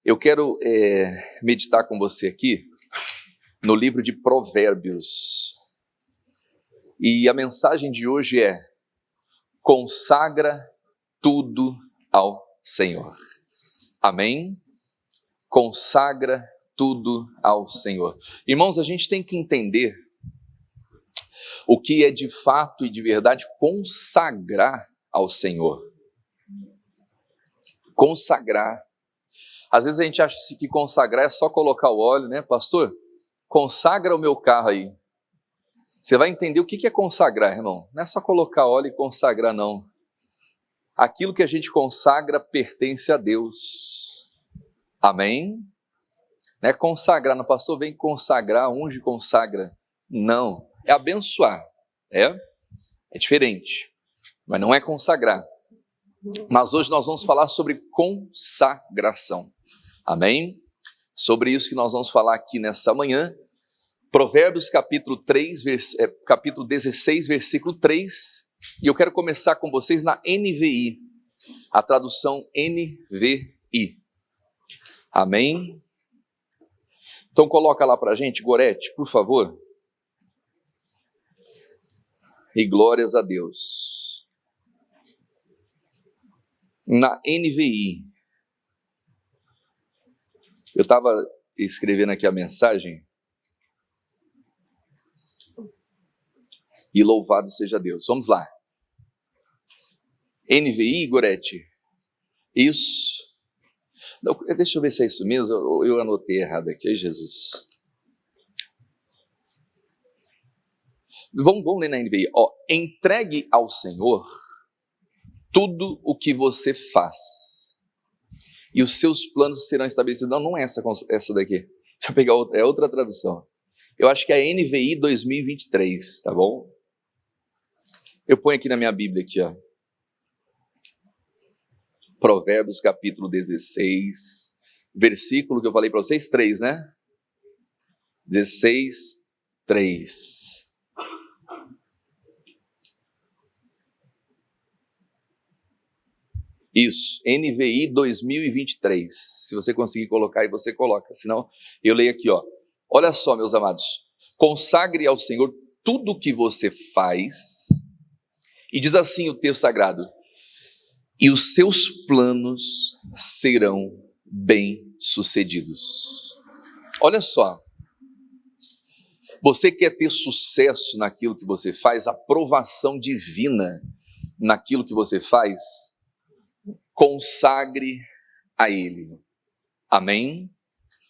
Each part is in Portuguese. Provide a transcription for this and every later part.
Eu quero meditar com você aqui no livro de Provérbios. E a mensagem de hoje é: consagra tudo ao Senhor. Amém? Consagra tudo ao Senhor. Irmãos, a gente tem que entender o que é de fato e de verdade consagrar ao Senhor. Consagrar. Às vezes a gente acha que consagrar é só colocar o óleo, né? Pastor, consagra o meu carro aí. Você vai entender o que é consagrar, irmão. Não é só colocar óleo e consagrar, não. Aquilo que a gente consagra pertence a Deus. Amém? Não é consagrar, não, pastor, vem consagrar, unge, consagra. Não, é abençoar. É diferente, mas não é consagrar. Mas hoje nós vamos falar sobre consagração. Amém? Sobre isso que nós vamos falar aqui nessa manhã. Provérbios capítulo 16, versículo 3. E eu quero começar com vocês na NVI, a tradução NVI. Amém? Então coloca lá pra gente, Gorete, por favor. E glórias a Deus. Na NVI. Eu estava escrevendo aqui a mensagem. E louvado seja Deus. Vamos lá. NVI, Gorete. Isso. Não, deixa eu ver se é isso mesmo. Eu anotei errado aqui, Jesus. Vamos ler na NVI. Entregue ao Senhor tudo o que você faz, e os seus planos serão estabelecidos. Não é essa daqui. Deixa eu pegar outra tradução. Eu acho que é a NVI 2023, tá bom? Eu ponho aqui na minha Bíblia, aqui, ó. Provérbios capítulo 16, versículo que eu falei para vocês, 3, né? 16, 3. Isso, NVI 2023. Se você conseguir colocar aí, você coloca. Senão, eu leio aqui, ó. Olha só, meus amados. Consagre ao Senhor tudo o que você faz. E diz assim o texto sagrado: e os seus planos serão bem-sucedidos. Olha só. Você quer ter sucesso naquilo que você faz, aprovação divina naquilo que você faz? Consagre a Ele. Amém?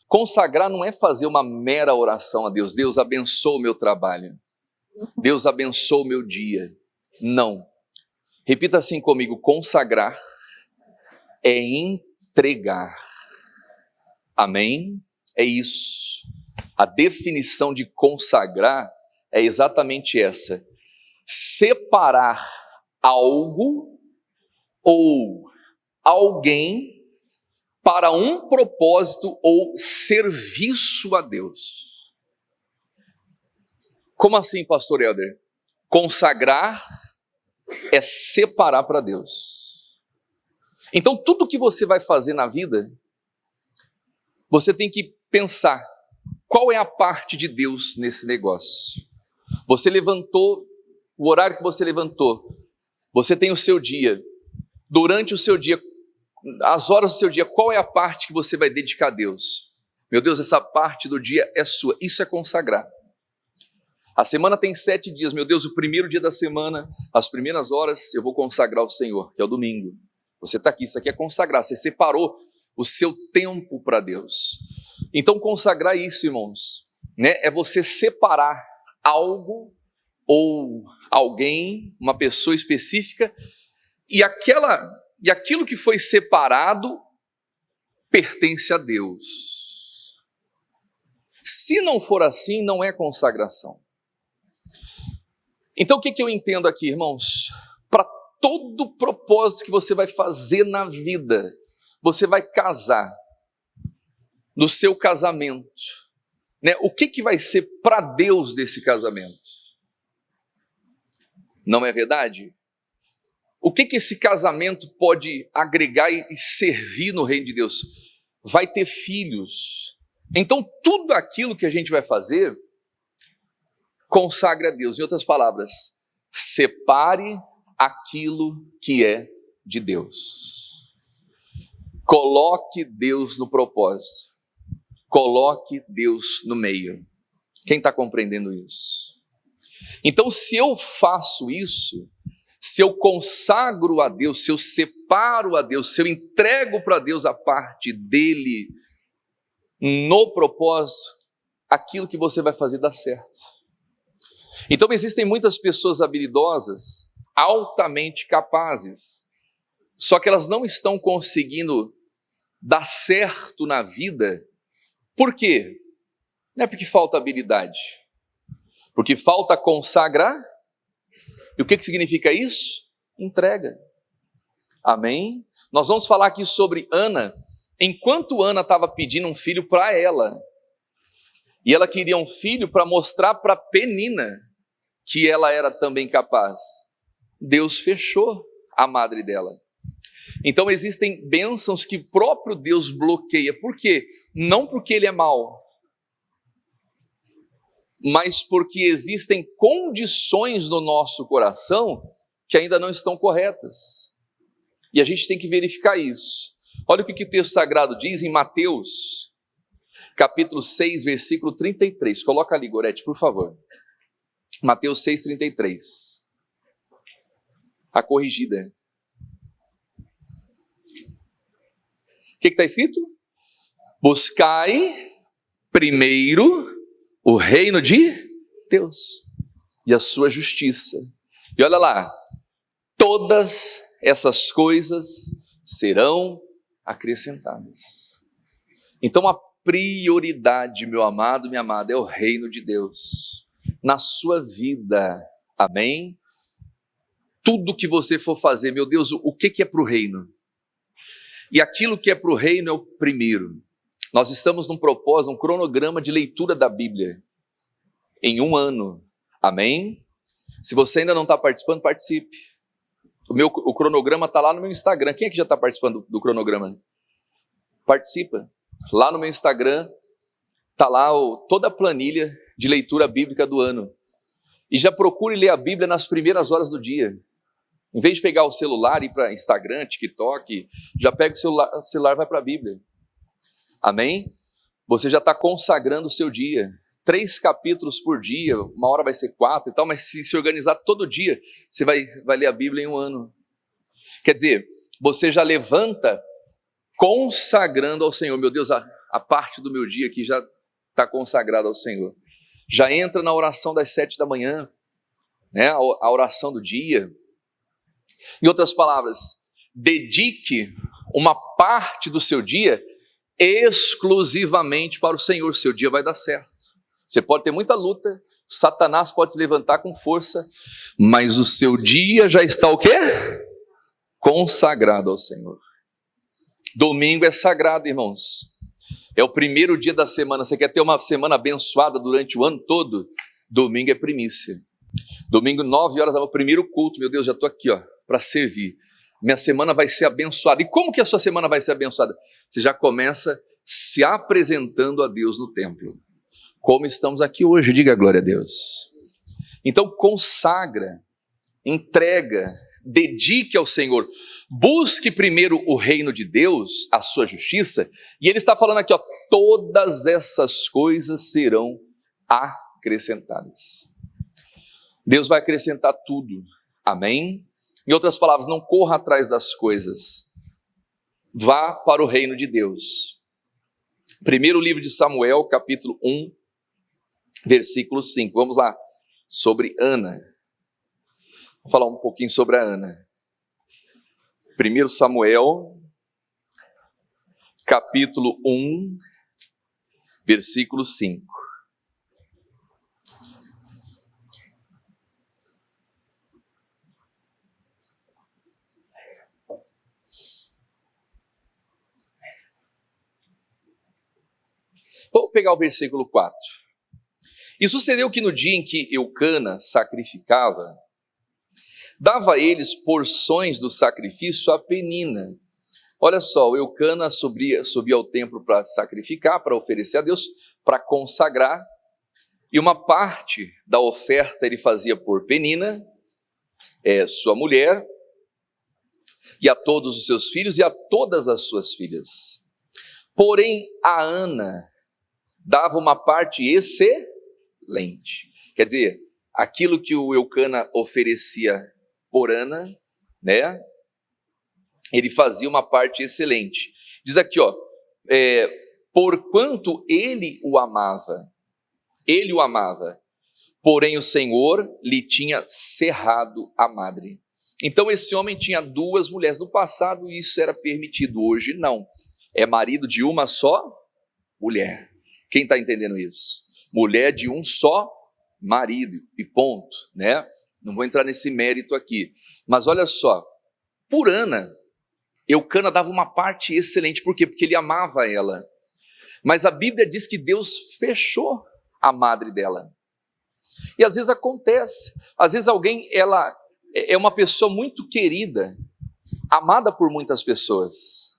Consagrar não é fazer uma mera oração a Deus. Deus abençoa o meu trabalho. Deus abençoa o meu dia. Não. Repita assim comigo: consagrar é entregar. Amém? É isso. A definição de consagrar é exatamente essa: separar algo ou alguém para um propósito ou serviço a Deus. Como assim, pastor Helder? Consagrar é separar para Deus. Então, tudo que você vai fazer na vida, você tem que pensar: qual é a parte de Deus nesse negócio? Você levantou, o horário que você levantou, você tem o seu dia. Durante o seu dia, as horas do seu dia, qual é a parte que você vai dedicar a Deus? Meu Deus, essa parte do dia é sua. Isso é consagrar. A semana tem 7 dias. Meu Deus, o primeiro dia da semana, as primeiras horas, eu vou consagrar ao Senhor, que é o domingo. Você está aqui, isso aqui é consagrar. Você separou o seu tempo para Deus. Então, consagrar isso, irmãos, né? É você separar algo ou alguém, uma pessoa específica, e aquilo que foi separado pertence a Deus. Se não for assim, não é consagração. Então, o que eu entendo aqui, irmãos? Para todo propósito que você vai fazer na vida, você vai casar, no seu casamento, né? O que vai ser para Deus desse casamento? Não é verdade? O que esse casamento pode agregar e servir no reino de Deus? vai ter filhos. Então, tudo aquilo que a gente vai fazer, consagre a Deus. Em outras palavras, separe aquilo que é de Deus. Coloque Deus no propósito. Coloque Deus no meio. Quem está compreendendo isso? Então, se eu faço isso, se eu consagro a Deus, se eu separo a Deus, se eu entrego para Deus a parte dele no propósito, aquilo que você vai fazer dá certo. Então, existem muitas pessoas habilidosas, altamente capazes, só que elas não estão conseguindo dar certo na vida. Por quê? Não é porque falta habilidade, porque falta consagrar. E o que significa isso? Entrega. Amém? Nós vamos falar aqui sobre Ana. Enquanto Ana estava pedindo um filho para ela, e ela queria um filho para mostrar para Penina que ela era também capaz, Deus fechou a madre dela. Então existem bênçãos que próprio Deus bloqueia. Por quê? Não porque ele é mau, mas porque existem condições no nosso coração que ainda não estão corretas. E a gente tem que verificar isso. Olha o que o texto sagrado diz em Mateus, capítulo 6, versículo 33. Coloca ali, Gorete, por favor. Mateus 6, 33. A corrigida. O que está escrito? Buscai primeiro o reino de Deus e a sua justiça. E olha lá, todas essas coisas serão acrescentadas. Então a prioridade, meu amado, minha amada, é o reino de Deus na sua vida. Amém? Tudo que você for fazer, meu Deus, o que é para o reino? E aquilo que é para o reino é o primeiro. Nós estamos num propósito, um cronograma de leitura da Bíblia em um ano. Amém? Se você ainda não está participando, participe. O cronograma está lá no meu Instagram. Quem é que já está participando do cronograma? Participa. Lá no meu Instagram está lá toda a planilha de leitura bíblica do ano. E já procure ler a Bíblia nas primeiras horas do dia. Em vez de pegar o celular e ir para Instagram, TikTok, já pega o celular e vai para a Bíblia. Amém? Você já está consagrando o seu dia. 3 capítulos por dia, uma hora vai ser 4 e tal, mas se organizar todo dia, você vai ler a Bíblia em um ano. Quer dizer, você já levanta consagrando ao Senhor. Meu Deus, a parte do meu dia aqui já está consagrada ao Senhor. Já entra na oração das 7 da manhã, né? A oração do dia. Em outras palavras, dedique uma parte do seu dia exclusivamente para o Senhor. Seu dia vai dar certo. Você pode ter muita luta, Satanás pode se levantar com força, mas o seu dia já está o quê? Consagrado ao Senhor. Domingo é sagrado, irmãos. É o primeiro dia da semana. Você quer ter uma semana abençoada durante o ano todo? Domingo é primícia. Domingo, 9 horas, é o primeiro culto. Meu Deus, já estou aqui, para servir. Minha semana vai ser abençoada. E como que a sua semana vai ser abençoada? Você já começa se apresentando a Deus no templo. Como estamos aqui hoje, diga glória a Deus. Então consagra, entrega, dedique ao Senhor. Busque primeiro o reino de Deus, a sua justiça. E ele está falando aqui, todas essas coisas serão acrescentadas. Deus vai acrescentar tudo. Amém? Em outras palavras, não corra atrás das coisas. Vá para o reino de Deus. Primeiro livro de Samuel, capítulo 1, versículo 5. Vamos lá. Sobre Ana. Vou falar um pouquinho sobre a Ana. 1 Samuel, capítulo 1, versículo 5. Vou pegar o versículo 4. E sucedeu que no dia em que Eucana sacrificava, dava a eles porções do sacrifício a Penina, Olha só, o Eucana subia ao templo para sacrificar, para oferecer a Deus, para consagrar, e uma parte da oferta ele fazia por Penina, sua mulher, e a todos os seus filhos e a todas as suas filhas. Porém, a Ana dava uma parte excelente. Quer dizer, aquilo que o Eucana oferecia por Ana, né? Ele fazia uma parte excelente. Diz aqui, porquanto ele o amava, porém o Senhor lhe tinha cerrado a madre. Então esse homem tinha 2 mulheres. No passado isso era permitido, hoje não. É marido de uma só mulher. Quem está entendendo isso? Mulher de um só marido, e ponto, né? Não vou entrar nesse mérito aqui. Mas olha só, por Ana, Eucana dava uma parte excelente. Por quê? Porque ele amava ela. Mas a Bíblia diz que Deus fechou a madre dela. E às vezes acontece. Às vezes alguém, ela é uma pessoa muito querida, amada por muitas pessoas.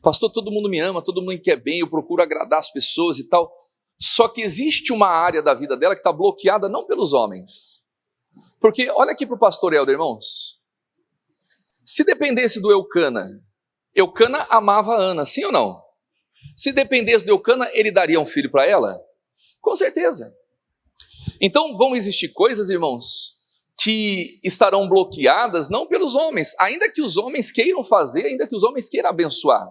Pastor, todo mundo me ama, todo mundo me quer bem, eu procuro agradar as pessoas e tal. Só que existe uma área da vida dela que está bloqueada não pelos homens. Porque olha aqui para o pastor Helder, irmãos. Se dependesse do Eucana, Eucana amava a Ana, sim ou não? Se dependesse do Eucana, ele daria um filho para ela? Com certeza. Então vão existir coisas, irmãos, que estarão bloqueadas não pelos homens, ainda que os homens queiram fazer, ainda que os homens queiram abençoar.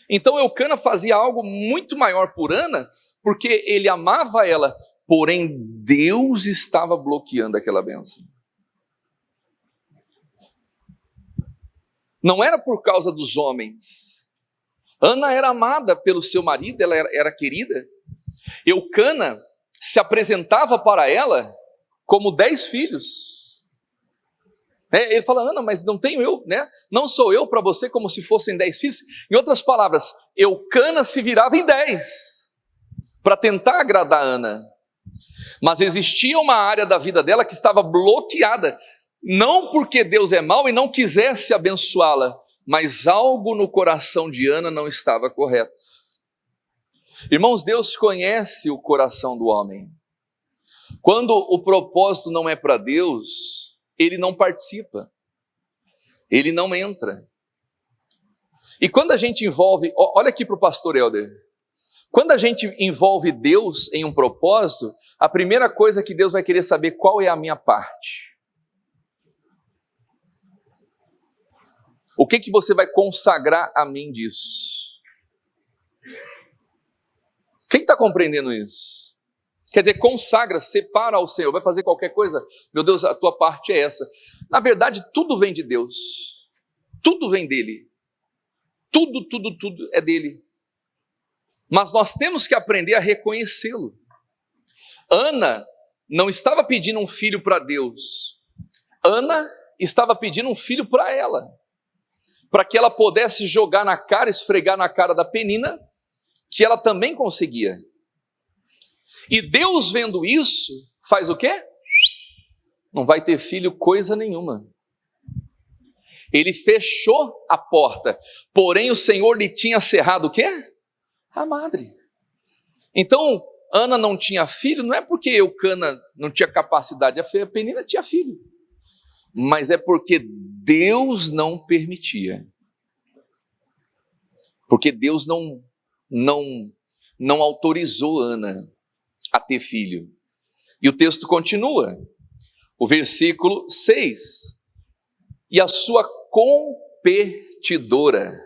Então Eucana fazia algo muito maior por Ana, porque ele amava ela, porém Deus estava bloqueando aquela bênção. Não era por causa dos homens. Ana era amada pelo seu marido, ela era querida. Eucana se apresentava para ela como 10 filhos. Ele fala, Ana, mas não tenho eu, né? Não sou eu para você como se fossem 10 filhos. Em outras palavras, Eucana se virava em 10 para tentar agradar Ana. Mas existia uma área da vida dela que estava bloqueada. Não porque Deus é mau e não quisesse abençoá-la, mas algo no coração de Ana não estava correto. Irmãos, Deus conhece o coração do homem. Quando o propósito não é para Deus, ele não participa, ele não entra. E quando a gente envolve, olha aqui para o pastor Helder, quando a gente envolve Deus em um propósito, a primeira coisa que Deus vai querer saber, qual é a minha parte? O que você vai consagrar a mim disso? Quem está compreendendo isso? Quer dizer, consagra, separa ao Senhor, vai fazer qualquer coisa? Meu Deus, a tua parte é essa. Na verdade, tudo vem de Deus. Tudo vem dele. Tudo é dele. Mas nós temos que aprender a reconhecê-lo. Ana não estava pedindo um filho para Deus. Ana estava pedindo um filho para ela. Para que ela pudesse jogar na cara, esfregar na cara da Penina, que ela também conseguia. E Deus vendo isso, faz o quê? Não vai ter filho coisa nenhuma. Ele fechou a porta, porém o Senhor lhe tinha cerrado o quê? A madre. Então, Ana não tinha filho, não é porque Eucana não tinha capacidade, a Penina tinha filho. Mas é porque Deus não permitia. Porque Deus não autorizou Ana a ter filho. E o texto continua, o versículo 6. E a sua competidora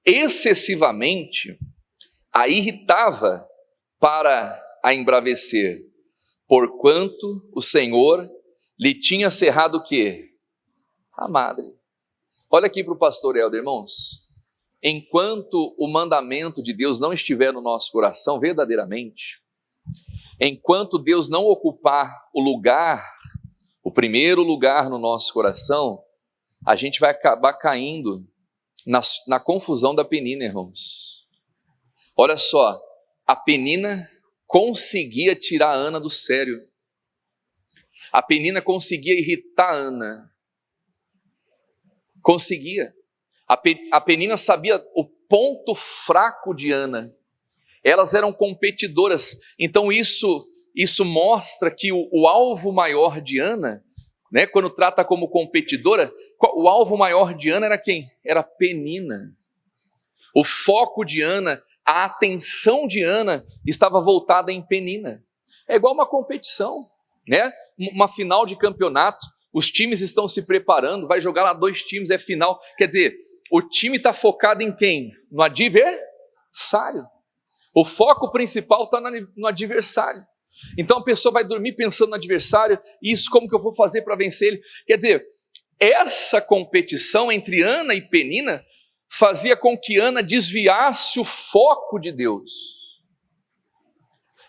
excessivamente a irritava para a embravecer, porquanto o Senhor lhe tinha cerrado o quê? A madre. Olha aqui para o pastor Helder, irmãos. Enquanto o mandamento de Deus não estiver no nosso coração verdadeiramente, enquanto Deus não ocupar o primeiro lugar no nosso coração, a gente vai acabar caindo na confusão da Penina, irmãos. Olha só, a Penina conseguia tirar a Ana do sério. A Penina conseguia irritar a Ana. Conseguia. A Penina sabia o ponto fraco de Ana. Elas eram competidoras. Então isso mostra que o alvo maior de Ana, né, quando trata como competidora, o alvo maior de Ana era quem? Era Penina. O foco de Ana, a atenção de Ana estava voltada em Penina. É igual uma competição, né? Uma final de campeonato, os times estão se preparando, vai jogar lá 2 times, é final. Quer dizer, o time está focado em quem? No adversário. O foco principal está no adversário. Então a pessoa vai dormir pensando no adversário, isso como que eu vou fazer para vencer ele? Quer dizer, essa competição entre Ana e Penina fazia com que Ana desviasse o foco de Deus.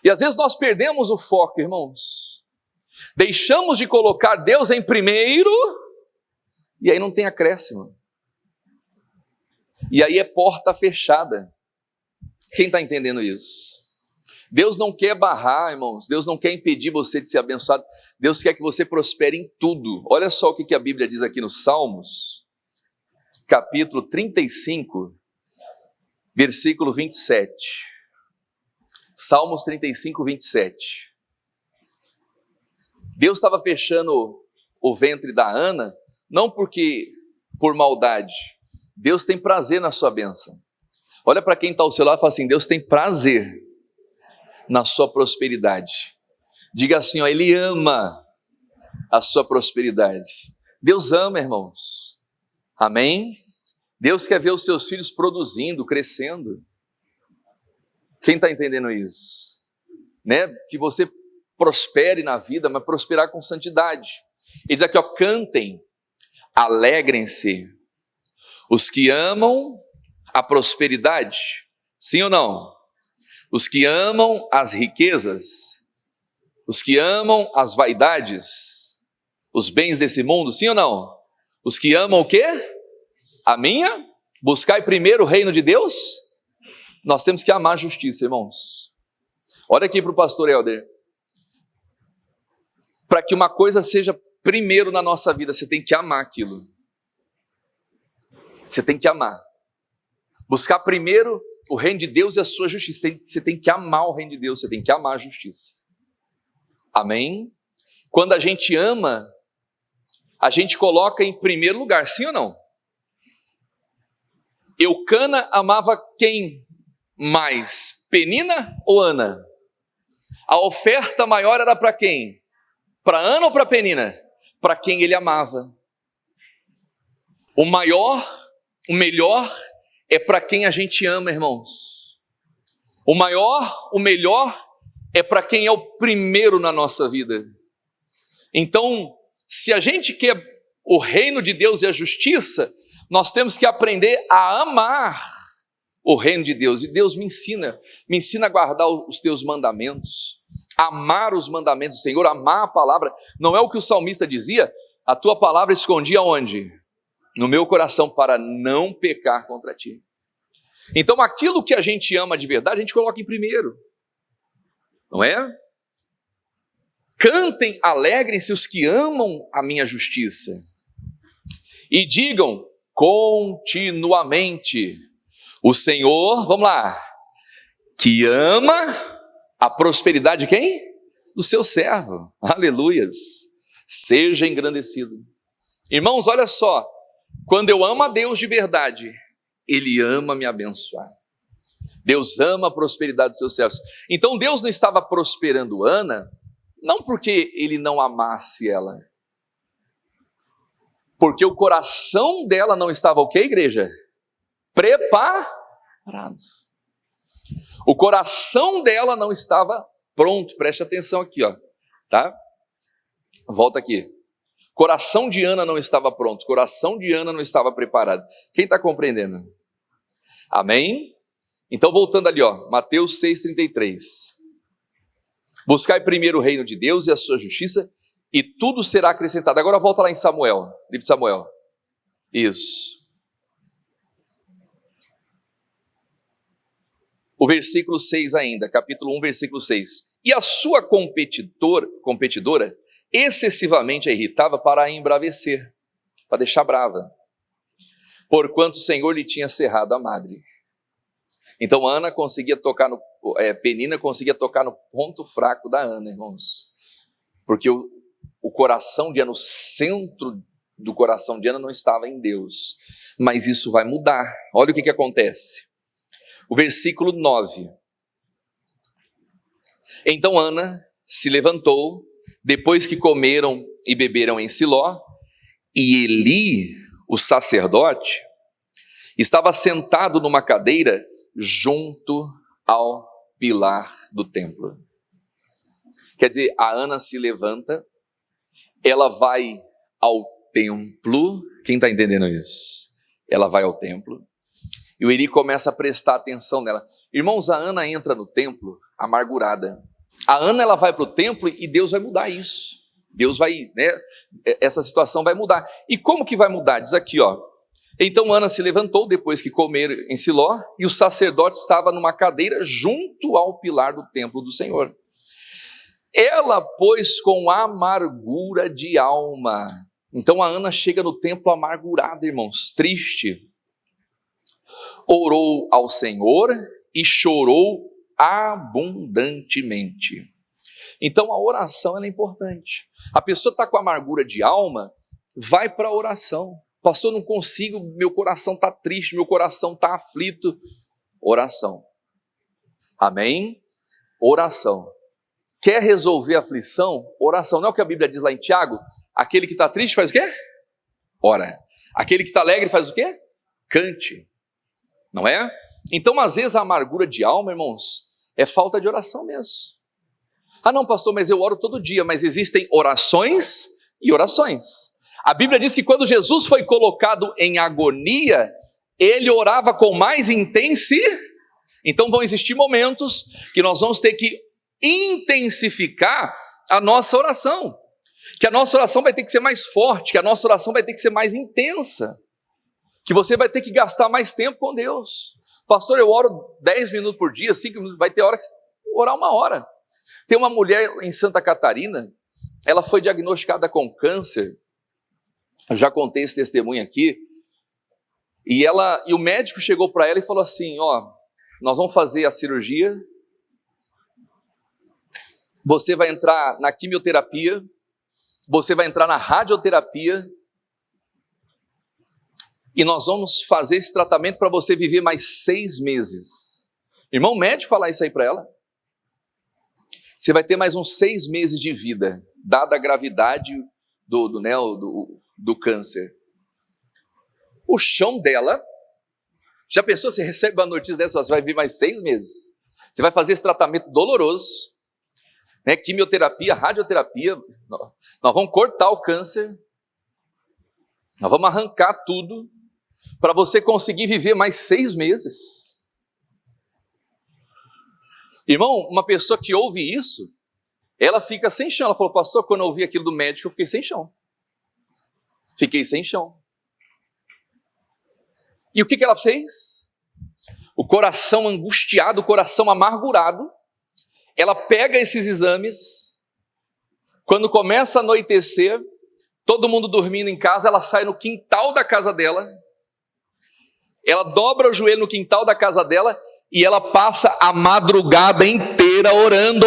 E às vezes nós perdemos o foco, irmãos. Deixamos de colocar Deus em primeiro, e aí não tem acréscimo. E aí é porta fechada. Quem está entendendo isso? Deus não quer barrar, irmãos. Deus não quer impedir você de ser abençoado. Deus quer que você prospere em tudo. Olha só o que a Bíblia diz aqui nos Salmos, capítulo 35, versículo 27. Salmos 35, 27. Deus estava fechando o ventre da Ana, não por maldade. Deus tem prazer na sua bênção. Olha para quem está ao seu lado e fala assim: Deus tem prazer na sua prosperidade. Diga assim, ó, Ele ama a sua prosperidade. Deus ama, irmãos. Amém? Deus quer ver os seus filhos produzindo, crescendo. Quem está entendendo isso? Né? Que você prospere na vida, mas prosperar com santidade. Ele diz aqui, ó, cantem, alegrem-se os que amam a prosperidade. Sim ou não? Os que amam as riquezas, os que amam as vaidades, os bens desse mundo, sim ou não? Os que amam o quê? A minha? Buscai primeiro o reino de Deus? Nós temos que amar a justiça, irmãos. Olha aqui para o pastor Helder. Para que uma coisa seja primeiro na nossa vida, você tem que amar aquilo. Você tem que amar. Buscar primeiro o reino de Deus e a sua justiça. Você tem que amar o reino de Deus, você tem que amar a justiça. Amém? Quando a gente ama, a gente coloca em primeiro lugar, sim ou não? Eucana amava quem mais? Penina ou Ana? A oferta maior era para quem? Para Ana ou para Penina? Para quem ele amava. O maior, o melhor é para quem a gente ama, irmãos. O maior, o melhor é para quem é o primeiro na nossa vida. Então, se a gente quer o reino de Deus e a justiça, nós temos que aprender a amar o reino de Deus. E Deus me ensina a guardar os teus mandamentos, amar os mandamentos do Senhor, amar a palavra. Não é o que o salmista dizia? A tua palavra escondia onde? No meu coração, para não pecar contra ti. Então aquilo que a gente ama de verdade, a gente coloca em primeiro, não é? Cantem, alegrem-se os que amam a minha justiça, e digam continuamente, o Senhor, vamos lá, que ama a prosperidade de quem? Do seu servo, aleluias, seja engrandecido. Irmãos, olha só, quando eu amo a Deus de verdade, Ele ama me abençoar. Deus ama a prosperidade dos seus servos. Então Deus não estava prosperando Ana, não porque Ele não amasse ela, porque o coração dela não estava o quê, igreja? Preparado. O coração dela não estava pronto, preste atenção aqui, ó, tá? Volta aqui. Coração de Ana não estava pronto, coração de Ana não estava preparado. Quem está compreendendo? Amém? Então voltando ali, ó, Mateus 6,33. Buscai primeiro o reino de Deus e a sua justiça, e tudo será acrescentado. Agora volta lá em Samuel, livro de Samuel. Isso. O versículo 6 ainda, capítulo 1, versículo 6. E a sua competidora excessivamente a irritava para a embravecer, para deixar brava. porquanto o Senhor lhe tinha cerrado a madre. Então Ana conseguia tocar Penina conseguia tocar no ponto fraco da Ana, irmãos. Porque o coração de Ana, o centro do coração de Ana não estava em Deus. Mas isso vai mudar. Olha o que acontece. O versículo 9. Então Ana se levantou, depois que comeram e beberam em Siló, e Eli, o sacerdote, estava sentado numa cadeira junto ao pilar do templo. Quer dizer, a Ana se levanta, ela vai ao templo. Quem está entendendo isso? Ela vai ao templo e o Eli começa a prestar atenção nela. Irmãos, a Ana entra no templo amargurada. A Ana, ela vai para o templo e Deus vai mudar isso. Deus vai, essa situação vai mudar. E como que vai mudar? Diz aqui, ó. Então Ana se levantou depois que comeram em Siló, e o sacerdote estava numa cadeira junto ao pilar do templo do Senhor. Ela, pois, com amargura de alma. Então a Ana chega no templo amargurada, irmãos, triste. Orou ao Senhor e chorou abundantemente. Então a oração ela é importante. A pessoa está com amargura de alma, vai para a oração. Pastor, não consigo, meu coração está triste, meu coração está aflito. Oração. Amém? Oração. Quer resolver a aflição? Oração. Não é o que a Bíblia diz lá em Tiago? Aquele que está triste faz o quê? Ora. Aquele que está alegre faz o quê? Cante. Não é? Então, às vezes, a amargura de alma, irmãos, é falta de oração mesmo. Ah, não, pastor, mas eu oro todo dia. Mas existem orações e orações. A Bíblia diz que quando Jesus foi colocado em agonia, ele orava com mais intensidade. Então, vão existir momentos que nós vamos ter que intensificar a nossa oração. Que a nossa oração vai ter que ser mais forte, que a nossa oração vai ter que ser mais intensa. Que você vai ter que gastar mais tempo com Deus. Pastor, eu oro 10 minutos por dia, 5 minutos, vai ter hora que você orar 1 hora. Tem uma mulher em Santa Catarina, ela foi diagnosticada com câncer, eu já contei esse testemunho aqui, e o médico chegou para ela e falou assim, ó, nós vamos fazer a cirurgia, você vai entrar na quimioterapia, você vai entrar na radioterapia, e nós vamos fazer esse tratamento para você viver mais 6 meses. Irmão, o médico falar isso aí para ela. Você vai ter mais uns 6 meses de vida, dada a gravidade do câncer. O chão dela, já pensou, você recebe uma notícia dessa, você vai viver mais 6 meses. Você vai fazer esse tratamento doloroso, quimioterapia, radioterapia, nós vamos cortar o câncer, nós vamos arrancar tudo, para você conseguir viver mais 6 meses. Irmão, uma pessoa que ouve isso, ela fica sem chão. Ela falou, pastor, quando eu ouvi aquilo do médico, eu fiquei sem chão. Fiquei sem chão. E o que ela fez? O coração angustiado, o coração amargurado, ela pega esses exames, quando começa a anoitecer, todo mundo dormindo em casa, ela sai no quintal da casa dela, ela dobra o joelho no quintal da casa dela e ela passa a madrugada inteira orando.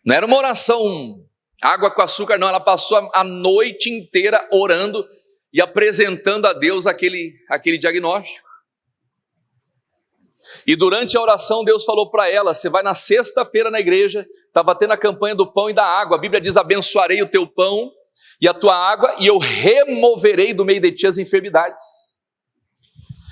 Não era uma oração água com açúcar, não, ela passou a noite inteira orando e apresentando a Deus aquele diagnóstico. E durante a oração Deus falou para ela, você vai na sexta-feira na igreja, estava tendo a campanha do pão e da água, a Bíblia diz, abençoarei o teu pão e a tua água e eu removerei do meio de ti as enfermidades.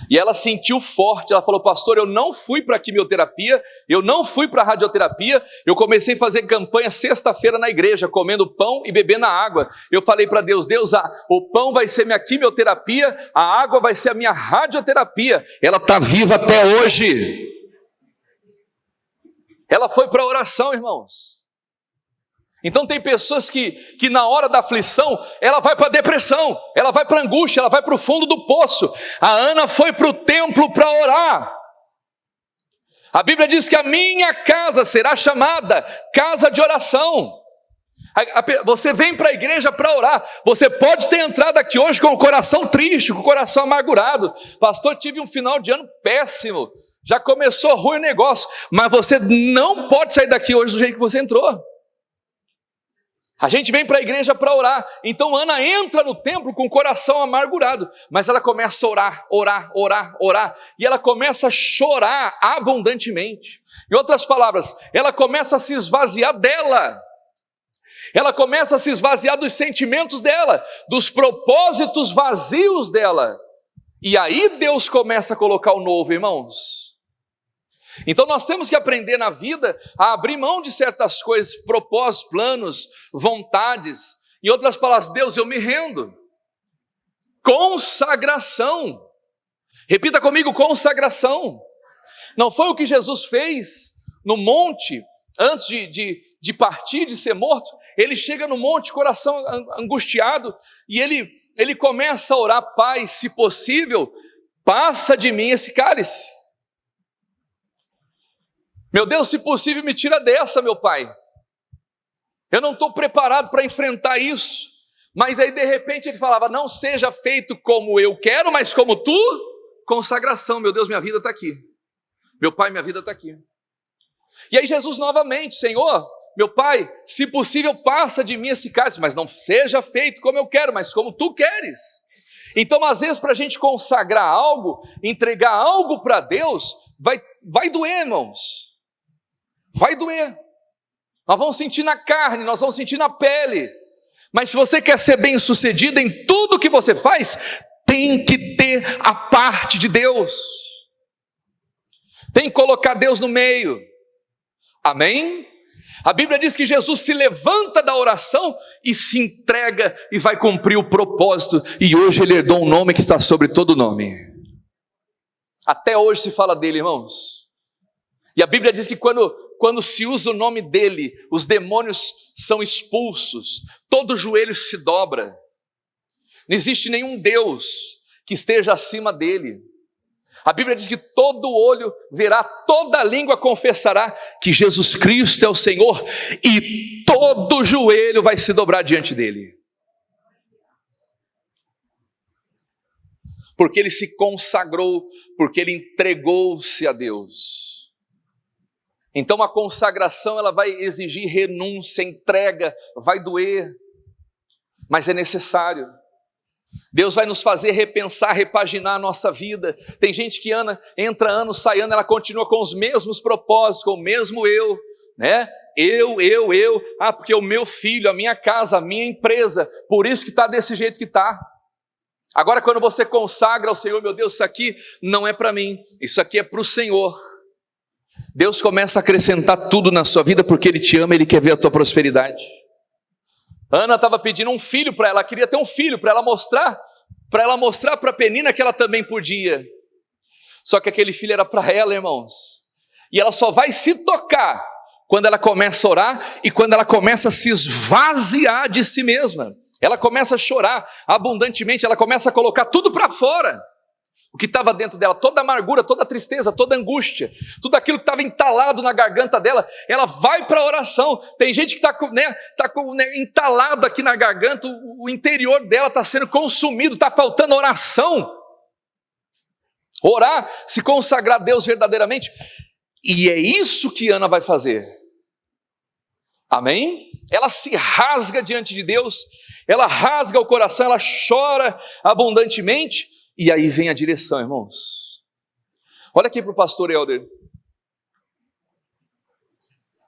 E ela sentiu forte, ela falou, pastor, eu não fui para a quimioterapia, eu não fui para a radioterapia, eu comecei a fazer campanha sexta-feira na igreja, comendo pão e bebendo a água. Eu falei para Deus, o pão vai ser minha quimioterapia, a água vai ser a minha radioterapia. Ela está viva até hoje. Ela foi para a oração, irmãos. Então tem pessoas que na hora da aflição, ela vai para a depressão, ela vai para a angústia, ela vai para o fundo do poço. A Ana foi para o templo para orar. A Bíblia diz que a minha casa será chamada casa de oração. Você vem para a igreja para orar. Você pode ter entrado aqui hoje com o coração triste, com o coração amargurado. Pastor, tive um final de ano péssimo. Já começou ruim o negócio. Mas você não pode sair daqui hoje do jeito que você entrou. A gente vem para a igreja para orar. Então Ana entra no templo com o coração amargurado. Mas ela começa a orar. E ela começa a chorar abundantemente. Em outras palavras, ela começa a se esvaziar dela. Ela começa a se esvaziar dos sentimentos dela, dos propósitos vazios dela. E aí Deus começa a colocar o novo, irmãos. Então nós temos que aprender na vida a abrir mão de certas coisas, propósitos, planos, vontades. Em outras palavras, Deus, eu me rendo. Consagração. Repita comigo, consagração. Não foi o que Jesus fez no monte, antes de partir, de ser morto? Ele chega no monte, coração angustiado, e ele começa a orar: Pai, se possível, passa de mim esse cálice. Meu Deus, se possível, me tira dessa, meu Pai. Eu não estou preparado para enfrentar isso. Mas aí de repente ele falava: não seja feito como eu quero, mas como tu. Consagração. Meu Deus, minha vida está aqui. Meu Pai, minha vida está aqui. E aí Jesus novamente: Senhor, meu Pai, se possível, passa de mim esse cálice, mas não seja feito como eu quero, mas como tu queres. Então, às vezes, para a gente consagrar algo, entregar algo para Deus, vai doer, irmãos. Vai doer. Nós vamos sentir na carne, nós vamos sentir na pele. Mas se você quer ser bem sucedido em tudo que você faz, tem que ter a parte de Deus. Tem que colocar Deus no meio. Amém? A Bíblia diz que Jesus se levanta da oração e se entrega e vai cumprir o propósito. E hoje ele herdou um nome que está sobre todo nome. Até hoje se fala dele, irmãos. E a Bíblia diz que quando se usa o nome dele, os demônios são expulsos, todo joelho se dobra. Não existe nenhum Deus que esteja acima dele. A Bíblia diz que todo olho verá, toda língua confessará que Jesus Cristo é o Senhor, e todo joelho vai se dobrar diante dele. Porque ele se consagrou, porque ele entregou-se a Deus. Então a consagração, ela vai exigir renúncia, entrega, vai doer, mas é necessário. Deus vai nos fazer repensar, repaginar a nossa vida. Tem gente que entra ano, sai ano, ela continua com os mesmos propósitos, com o mesmo eu, né? Eu, porque o meu filho, a minha casa, a minha empresa, por isso que está desse jeito que está. Agora quando você consagra ao Senhor: meu Deus, isso aqui não é para mim, isso aqui é para o Senhor. Deus começa a acrescentar tudo na sua vida, porque Ele te ama, Ele quer ver a tua prosperidade. Ana estava pedindo um filho para ela, queria ter um filho para ela mostrar para Penina que ela também podia. Só que aquele filho era para ela, irmãos. E ela só vai se tocar quando ela começa a orar e quando ela começa a se esvaziar de si mesma. Ela começa a chorar abundantemente, ela começa a colocar tudo para fora. O que estava dentro dela, toda a amargura, toda a tristeza, toda a angústia, tudo aquilo que estava entalado na garganta dela, ela vai para a oração. Tem gente que está entalado aqui na garganta, o interior dela está sendo consumido, está faltando oração. Orar, se consagrar a Deus verdadeiramente. E é isso que Ana vai fazer. Amém? Ela se rasga diante de Deus, ela rasga o coração, ela chora abundantemente. E aí vem a direção, irmãos. Olha aqui para o pastor Helder.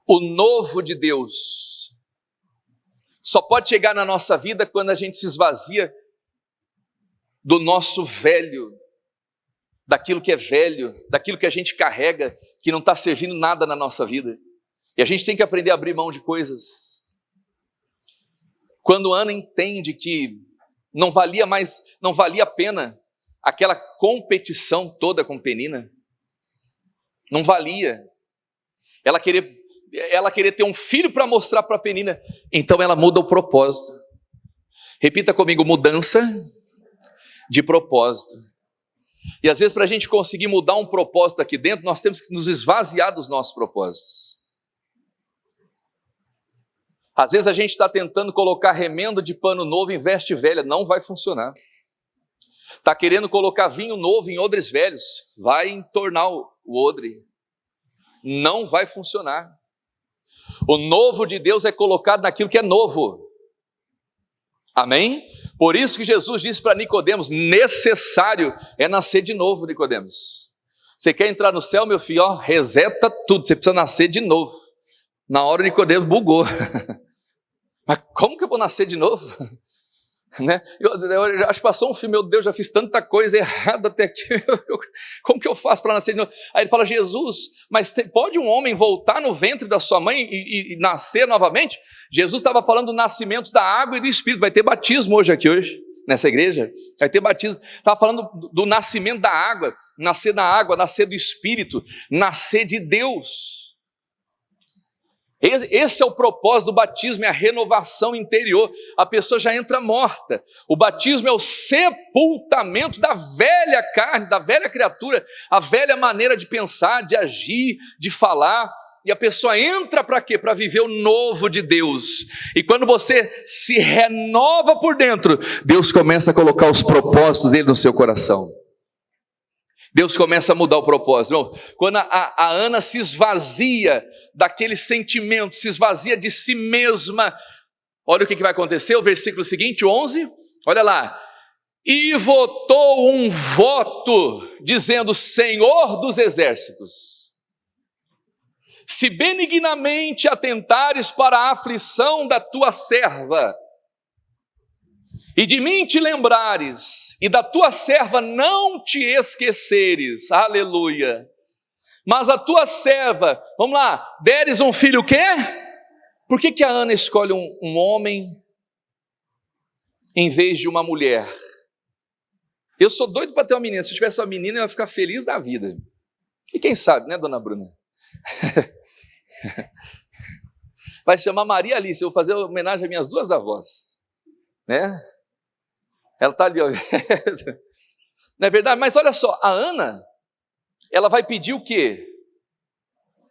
O novo de Deus só pode chegar na nossa vida quando a gente se esvazia do nosso velho, daquilo que é velho, daquilo que a gente carrega, que não está servindo nada na nossa vida. E a gente tem que aprender a abrir mão de coisas. Quando Ana entende que não valia a pena aquela competição toda com Penina, não valia. Ela queria ter um filho para mostrar para Penina, então ela muda o propósito. Repita comigo: mudança de propósito. E às vezes, para a gente conseguir mudar um propósito aqui dentro, nós temos que nos esvaziar dos nossos propósitos. Às vezes a gente está tentando colocar remendo de pano novo em veste velha, não vai funcionar. Está querendo colocar vinho novo em odres velhos, vai entornar o odre. Não vai funcionar. O novo de Deus é colocado naquilo que é novo. Amém? Por isso que Jesus disse para Nicodemos, necessário é nascer de novo, Nicodemos. Você quer entrar no céu, meu filho? Ó, reseta tudo, você precisa nascer de novo. Na hora o Nicodemos bugou. Mas como que eu vou nascer de novo? Né? Eu acho que passou um filme, meu Deus, já fiz tanta coisa errada até aqui, como que eu faço para nascer de novo? Aí ele fala, Jesus, mas pode um homem voltar no ventre da sua mãe e nascer novamente? Jesus estava falando do nascimento da água e do Espírito, vai ter batismo hoje, nessa igreja, vai ter batismo, estava falando do nascimento da água, nascer do Espírito, nascer de Deus. Esse é o propósito do batismo, é a renovação interior. A pessoa já entra morta. O batismo é o sepultamento da velha carne, da velha criatura, a velha maneira de pensar, de agir, de falar. E a pessoa entra para quê? Para viver o novo de Deus. E quando você se renova por dentro, Deus começa a colocar os propósitos dele no seu coração. Deus começa a mudar o propósito. Quando a Ana se esvazia daquele sentimento, se esvazia de si mesma, olha o que vai acontecer, o versículo seguinte, 11, olha lá. E votou um voto, dizendo, Senhor dos exércitos, se benignamente atentares para a aflição da tua serva, e de mim te lembrares, e da tua serva não te esqueceres, aleluia, mas a tua serva, vamos lá, deres um filho o quê? Por que a Ana escolhe um homem em vez de uma mulher? Eu sou doido para ter uma menina, se eu tivesse uma menina eu ia ficar feliz da vida, e quem sabe, né, dona Bruna? Vai se chamar Maria Alice, eu vou fazer homenagem às minhas duas avós, né? Ela está ali, ó. Não é verdade? Mas olha só, a Ana, ela vai pedir o quê?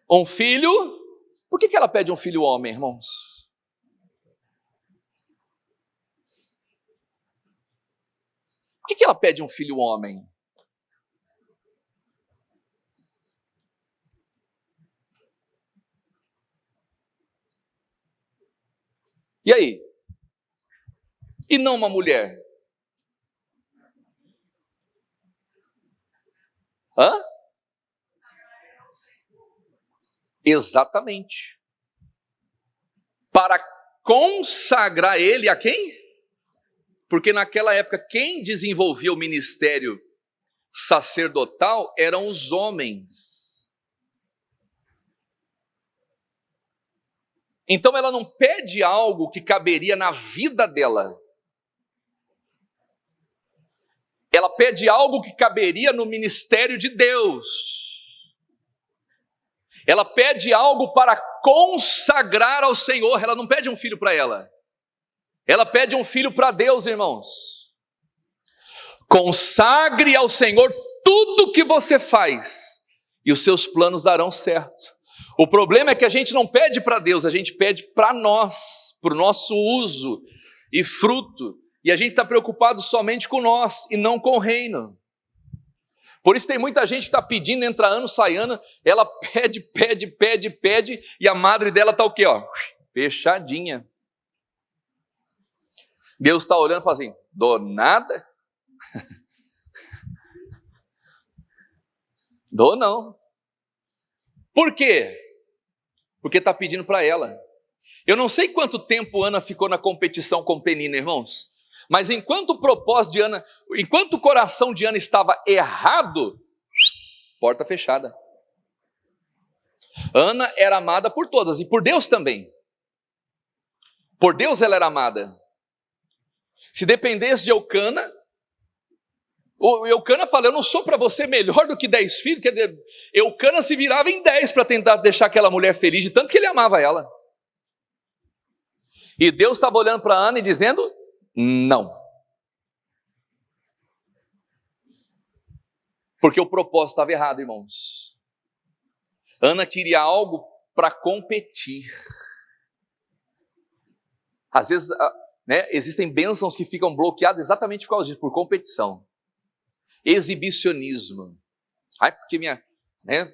Um filho. Por que ela pede um filho homem, irmãos? Por que ela pede um filho homem? E aí? E não uma mulher? Hã? Exatamente. Para consagrar ele a quem? Porque naquela época, quem desenvolvia o ministério sacerdotal eram os homens. Então ela não pede algo que caberia na vida dela. Ela pede algo que caberia no ministério de Deus. Ela pede algo para consagrar ao Senhor. Ela não pede um filho para ela. Ela pede um filho para Deus, irmãos. Consagre ao Senhor tudo que você faz e os seus planos darão certo. O problema é que a gente não pede para Deus, a gente pede para nós, para o nosso uso e fruto. E a gente está preocupado somente com nós e não com o reino. Por isso tem muita gente que está pedindo, entra ano, sai ano, ela pede, e a madre dela está o quê? Ó, fechadinha. Deus está olhando e fala assim, dou nada? Dou não. Por quê? Porque está pedindo para ela. Eu não sei quanto tempo Ana ficou na competição com Penina, irmãos. Mas enquanto o propósito de Ana, enquanto o coração de Ana estava errado, porta fechada. Ana era amada por todas e por Deus também. Por Deus ela era amada. Se dependesse de Eucana, o Eucana fala, eu não sou para você melhor do que 10 filhos, quer dizer, Eucana se virava em 10 para tentar deixar aquela mulher feliz, de tanto que ele amava ela. E Deus estava olhando para Ana e dizendo, não. Porque o propósito estava errado, irmãos. Ana queria algo para competir. Às vezes, né, existem bênçãos que ficam bloqueadas exatamente por causa disso, por competição, exibicionismo. Ai, porque né,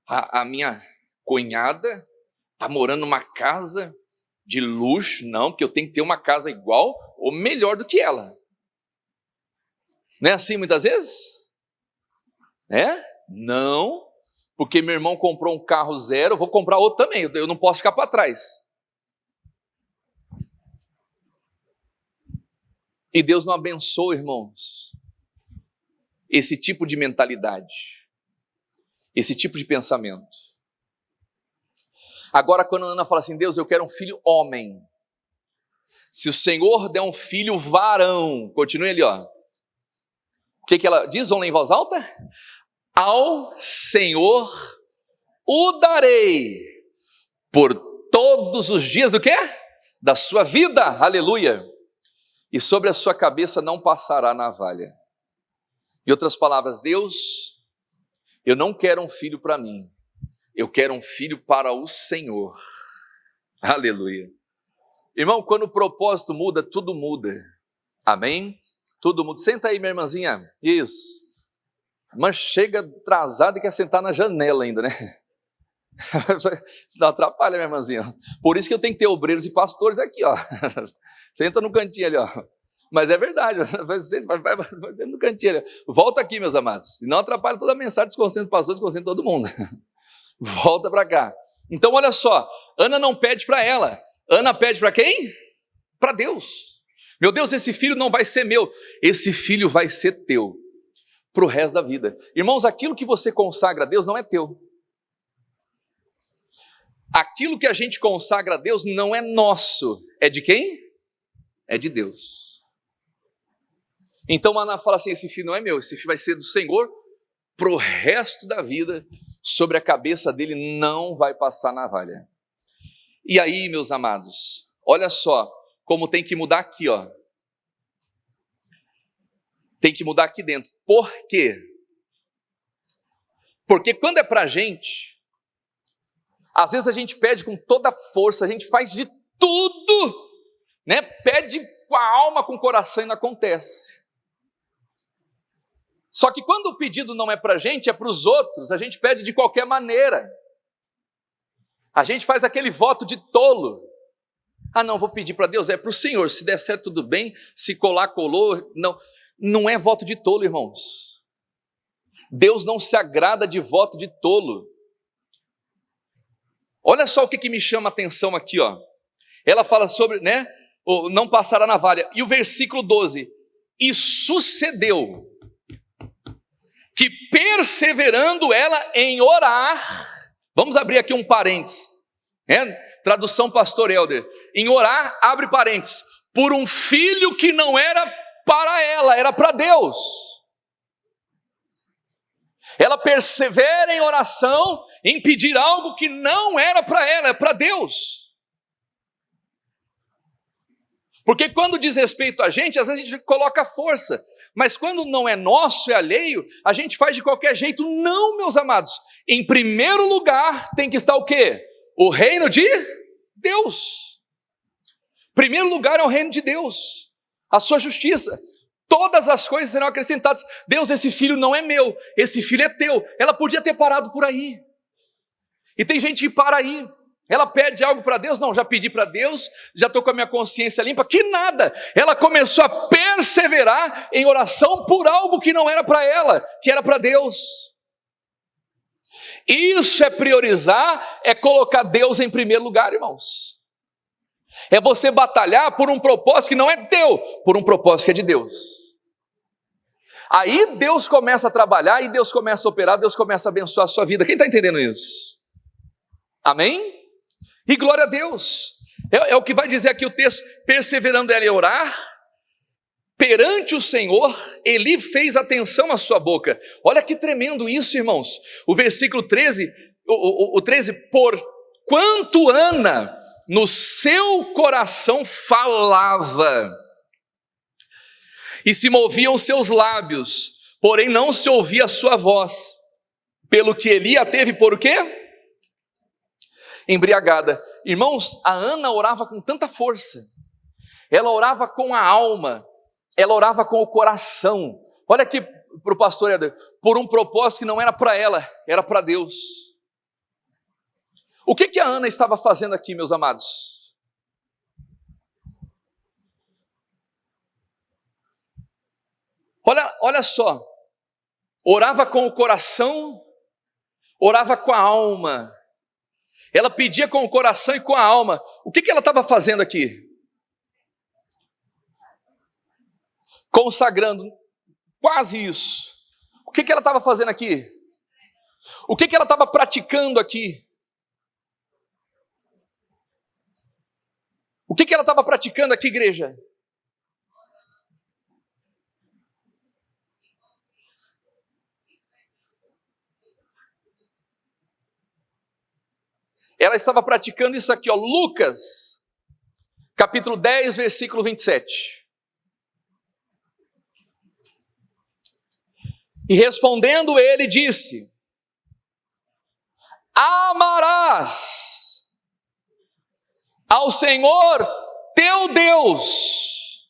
a minha cunhada está morando numa casa de luxo, não, porque eu tenho que ter uma casa igual ou melhor do que ela. Não é assim muitas vezes? Não, porque meu irmão comprou um carro zero, eu vou comprar outro também, eu não posso ficar para trás. E Deus não abençoa, irmãos, esse tipo de mentalidade, esse tipo de pensamento. Agora, quando a Ana fala assim, Deus, eu quero um filho homem. Se o Senhor der um filho varão, continue ali, ó. O que ela diz? Vamos ler em voz alta? Ao Senhor o darei por todos os dias do quê? Da sua vida, aleluia. E sobre a sua cabeça não passará navalha. Em outras palavras, Deus, eu não quero um filho para mim, eu quero um filho para o Senhor, aleluia. Irmão, quando o propósito muda, tudo muda, amém? Tudo muda. Senta aí, minha irmãzinha, isso. Mas chega atrasada e quer sentar na janela ainda, né? Senão atrapalha, minha irmãzinha. Por isso que eu tenho que ter obreiros e pastores aqui, ó. Senta no cantinho ali, ó. Mas é verdade, vai senta no cantinho ali. Volta aqui, meus amados. Senão atrapalha toda a mensagem, desconcentra o pastor, desconcentra todo mundo. Volta para cá. Então, olha só. Ana não pede para ela. Ana pede para quem? Para Deus. Meu Deus, esse filho não vai ser meu. Esse filho vai ser teu. Para o resto da vida. Irmãos, aquilo que você consagra a Deus não é teu. Aquilo que a gente consagra a Deus não é nosso. É de quem? É de Deus. Então Ana fala assim, esse filho não é meu, esse filho vai ser do Senhor para o resto da vida. Sobre a cabeça dele não vai passar navalha. E aí, meus amados, olha só como tem que mudar aqui, ó. Tem que mudar aqui dentro. Por quê? Porque quando é pra gente, às vezes a gente pede com toda a força, a gente faz de tudo, né? Pede com a alma, com o coração e não acontece. Só que quando o pedido não é pra gente, é para os outros, a gente pede de qualquer maneira. A gente faz aquele voto de tolo. Ah, não, vou pedir para Deus, é para o Senhor, se der certo tudo bem, se colar, colou. Não é voto de tolo, irmãos. Deus não se agrada de voto de tolo. Olha só o que me chama a atenção aqui, ó. Ela fala sobre, né, não passará navalha. E o versículo 12, e sucedeu que perseverando ela em orar, vamos abrir aqui um parênteses, tradução pastor Helder, em orar, abre parênteses, por um filho que não era para ela, era para Deus. Ela persevera em oração, em pedir algo que não era para ela, é para Deus. Porque quando diz respeito a gente, às vezes a gente coloca força, mas quando não é nosso, é alheio, a gente faz de qualquer jeito. Não, meus amados, em primeiro lugar tem que estar o quê? O reino de Deus. Primeiro lugar é o reino de Deus, a sua justiça. Todas as coisas serão acrescentadas. Deus, esse filho não é meu, esse filho é teu. Ela podia ter parado por aí. E tem gente que para aí. Ela pede algo para Deus, não, já pedi para Deus, já estou com a minha consciência limpa, que nada. Ela começou a perseverar em oração por algo que não era para ela, que era para Deus. Isso é priorizar, é colocar Deus em primeiro lugar, irmãos. É você batalhar por um propósito que não é teu, por um propósito que é de Deus. Aí Deus começa a trabalhar, e Deus começa a operar, Deus começa a abençoar a sua vida. Quem está entendendo isso? Amém? E glória a Deus, é o que vai dizer aqui o texto, perseverando ela em orar, perante o Senhor, Eli fez atenção à sua boca. Olha que tremendo isso, irmãos. O versículo 13, o 13, porquanto Ana no seu coração falava, e se moviam seus lábios, porém não se ouvia a sua voz, pelo que Eli a teve por o quê? Embriagada. Irmãos, a Ana orava com tanta força, ela orava com a alma, ela orava com o coração. Olha aqui para o pastor Éder, por um propósito que não era para ela, era para Deus. O que a Ana estava fazendo aqui, meus amados? Olha só, orava com o coração, orava com a alma. Ela pedia com o coração e com a alma. O que ela estava fazendo aqui? Consagrando, quase isso. O que ela estava fazendo aqui? O que ela estava praticando aqui? O que ela estava praticando aqui, igreja? Ela estava praticando isso aqui, ó, Lucas, capítulo 10, versículo 27. E respondendo ele disse: amarás ao Senhor teu Deus.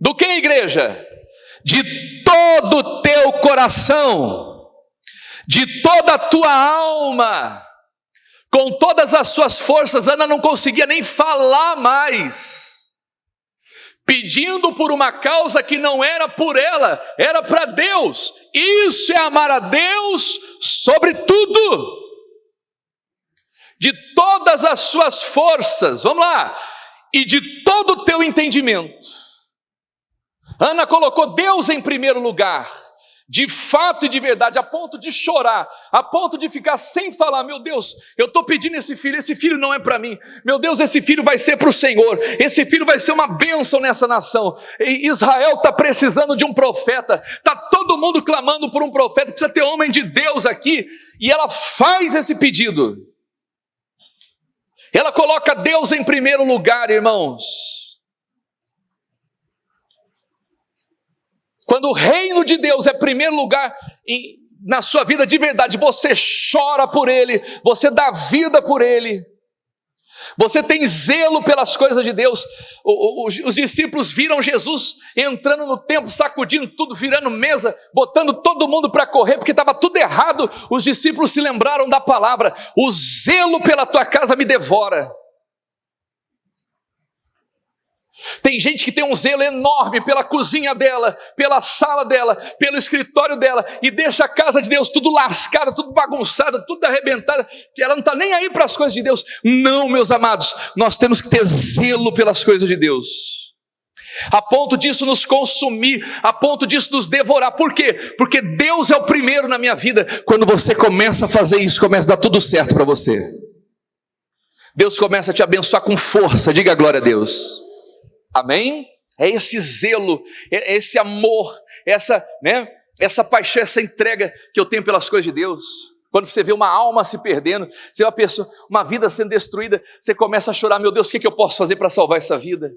Do que, igreja? De todo o teu coração, de toda a tua alma, com todas as suas forças. Ana não conseguia nem falar mais, pedindo por uma causa que não era por ela, era para Deus. Isso é amar a Deus sobre tudo, de todas as suas forças, vamos lá, e de todo o teu entendimento. Ana colocou Deus em primeiro lugar, de fato e de verdade, a ponto de chorar, a ponto de ficar sem falar. Meu Deus, eu estou pedindo esse filho não é para mim. Meu Deus, esse filho vai ser para o Senhor, esse filho vai ser uma bênção nessa nação. E Israel está precisando de um profeta, está todo mundo clamando por um profeta, precisa ter homem de Deus aqui. E ela faz esse pedido, ela coloca Deus em primeiro lugar, irmãos. Quando o reino de Deus é primeiro lugar na sua vida de verdade, você chora por Ele, você dá vida por Ele, você tem zelo pelas coisas de Deus. Os discípulos viram Jesus entrando no templo, sacudindo tudo, virando mesa, botando todo mundo para correr, porque estava tudo errado. Os discípulos se lembraram da palavra: o zelo pela tua casa me devora. Tem gente que tem um zelo enorme pela cozinha dela, pela sala dela, pelo escritório dela, e deixa a casa de Deus tudo lascada, tudo bagunçada, tudo arrebentada, que ela não está nem aí para as coisas de Deus. Não, meus amados, nós temos que ter zelo pelas coisas de Deus, a ponto disso nos consumir, a ponto disso nos devorar. Por quê? Porque Deus é o primeiro na minha vida. Quando você começa a fazer isso, começa a dar tudo certo para você. Deus começa a te abençoar com força. Diga glória a Deus. Amém? É esse zelo, é esse amor, essa paixão, essa entrega que eu tenho pelas coisas de Deus. Quando você vê uma alma se perdendo, você vê uma vida sendo destruída, você começa a chorar: meu Deus, o que eu posso fazer para salvar essa vida?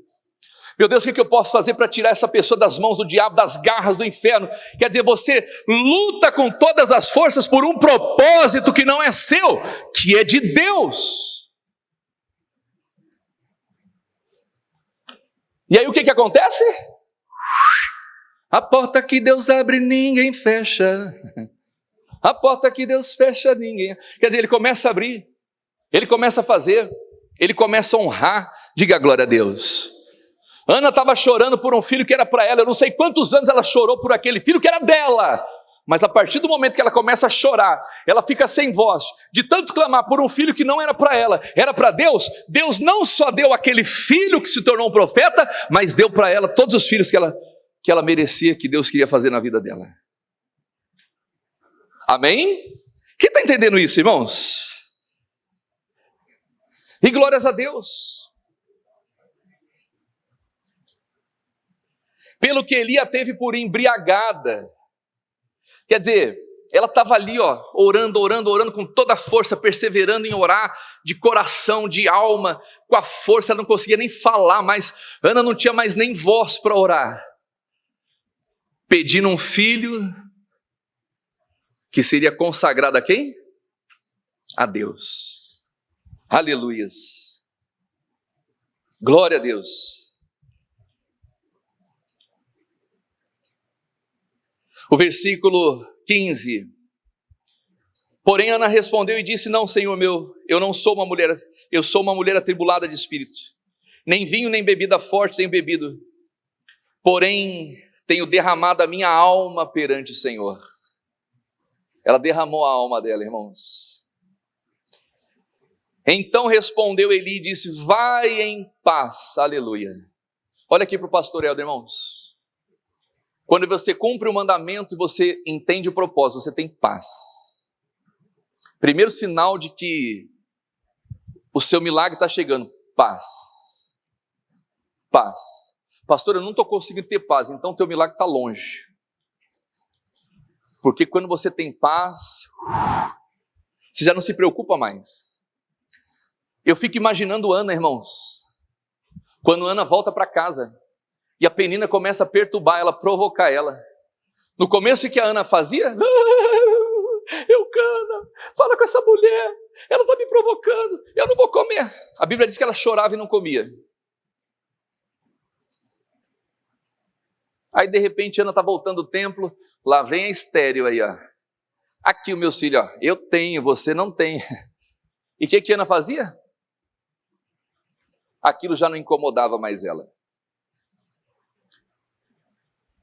Meu Deus, o que eu posso fazer para tirar essa pessoa das mãos do diabo, das garras do inferno? Quer dizer, você luta com todas as forças por um propósito que não é seu, que é de Deus. E aí o que acontece? A porta que Deus abre, ninguém fecha. A porta que Deus fecha, ninguém... Quer dizer, ele começa a abrir, ele começa a fazer, ele começa a honrar. Diga glória a Deus. Ana estava chorando por um filho que era para ela. Eu não sei quantos anos ela chorou por aquele filho que era dela. Mas a partir do momento que ela começa a chorar, ela fica sem voz, de tanto clamar por um filho que não era para ela, era para Deus. Deus não só deu aquele filho que se tornou um profeta, mas deu para ela todos os filhos que ela merecia, que Deus queria fazer na vida dela. Amém? Quem está entendendo isso, irmãos? E glórias a Deus. Pelo que Eli a teve por embriagada. Quer dizer, ela estava ali, ó, orando com toda a força, perseverando em orar, de coração, de alma, com a força. Ela não conseguia nem falar mais. Ana não tinha mais nem voz para orar, pedindo um filho que seria consagrado a quem? A Deus. Aleluias. Glória a Deus. O versículo 15. Porém Ana respondeu e disse: não, Senhor meu, eu sou uma mulher atribulada de espírito. Nem vinho, nem bebida forte tenho bebido. Porém, tenho derramado a minha alma perante o Senhor. Ela derramou a alma dela, irmãos. Então respondeu Eli e disse: vai em paz, aleluia. Olha aqui para o pastor Helder, irmãos. Quando você cumpre o mandamento e você entende o propósito, você tem paz. Primeiro sinal de que o seu milagre está chegando, paz. Paz. Pastor, eu não estou conseguindo ter paz, então o teu milagre está longe. Porque quando você tem paz, você já não se preocupa mais. Eu fico imaginando Ana, irmãos, quando Ana volta para casa e a Penina começa a perturbar ela, provocar ela. No começo, o que a Ana fazia? Eucana, fala com essa mulher, ela está me provocando, eu não vou comer. A Bíblia diz que ela chorava e não comia. Aí de repente Ana está voltando do templo, lá vem a estéril aí, ó. Aqui o meu filho, ó, eu tenho, você não tem. E o que Ana fazia? Aquilo já não incomodava mais ela.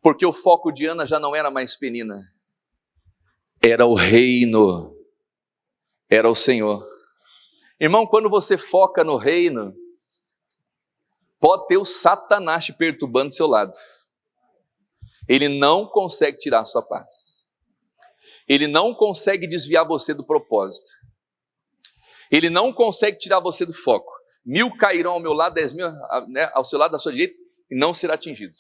Porque o foco de Ana já não era mais Penina. Era o reino. Era o Senhor. Irmão, quando você foca no reino, pode ter o Satanás te perturbando do seu lado. Ele não consegue tirar a sua paz. Ele não consegue desviar você do propósito. Ele não consegue tirar você do foco. 1000 cairão ao meu lado, 10.000, né, ao seu lado, à sua direita, e não será atingido.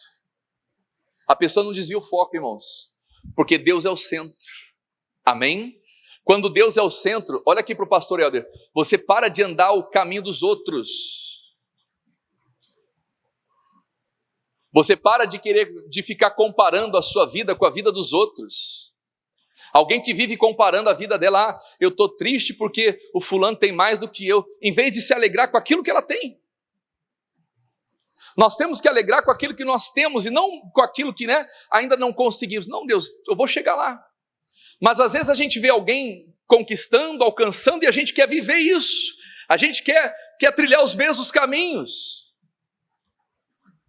A pessoa não desvia o foco, irmãos, porque Deus é o centro. Amém? Quando Deus é o centro, olha aqui para o pastor Helder, você para de andar o caminho dos outros. Você para de ficar comparando a sua vida com a vida dos outros. Alguém que vive comparando a vida dela, eu estou triste porque o fulano tem mais do que eu, em vez de se alegrar com aquilo que ela tem. Nós temos que alegrar com aquilo que nós temos e não com aquilo que, né, ainda não conseguimos. Não, Deus, eu vou chegar lá. Mas às vezes a gente vê alguém conquistando, alcançando e a gente quer viver isso. A gente quer trilhar os mesmos caminhos.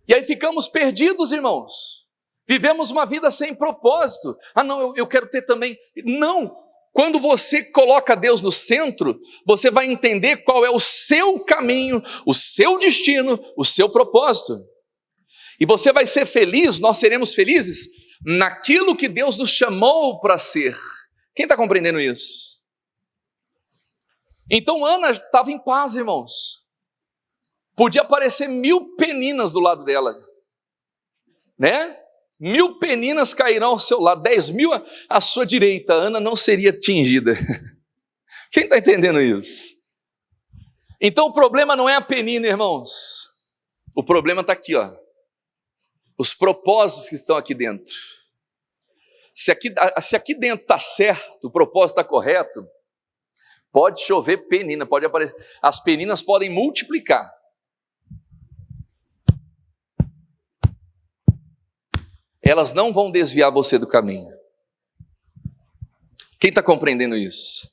E aí ficamos perdidos, irmãos. Vivemos uma vida sem propósito. Ah não, eu quero ter também. Não! Quando você coloca Deus no centro, você vai entender qual é o seu caminho, o seu destino, o seu propósito. E você vai ser feliz, nós seremos felizes naquilo que Deus nos chamou para ser. Quem está compreendendo isso? Então Ana estava em paz, irmãos. Podia aparecer 1000 peninas do lado dela, né? 1000 peninas cairão ao seu lado, 10.000 à sua direita, Ana não seria atingida. Quem está entendendo isso? Então o problema não é a penina, irmãos. O problema está aqui, ó. Os propósitos que estão aqui dentro. Se aqui dentro está certo, o propósito está correto, pode chover penina, pode aparecer. As peninas podem multiplicar. Elas não vão desviar você do caminho. Quem está compreendendo isso?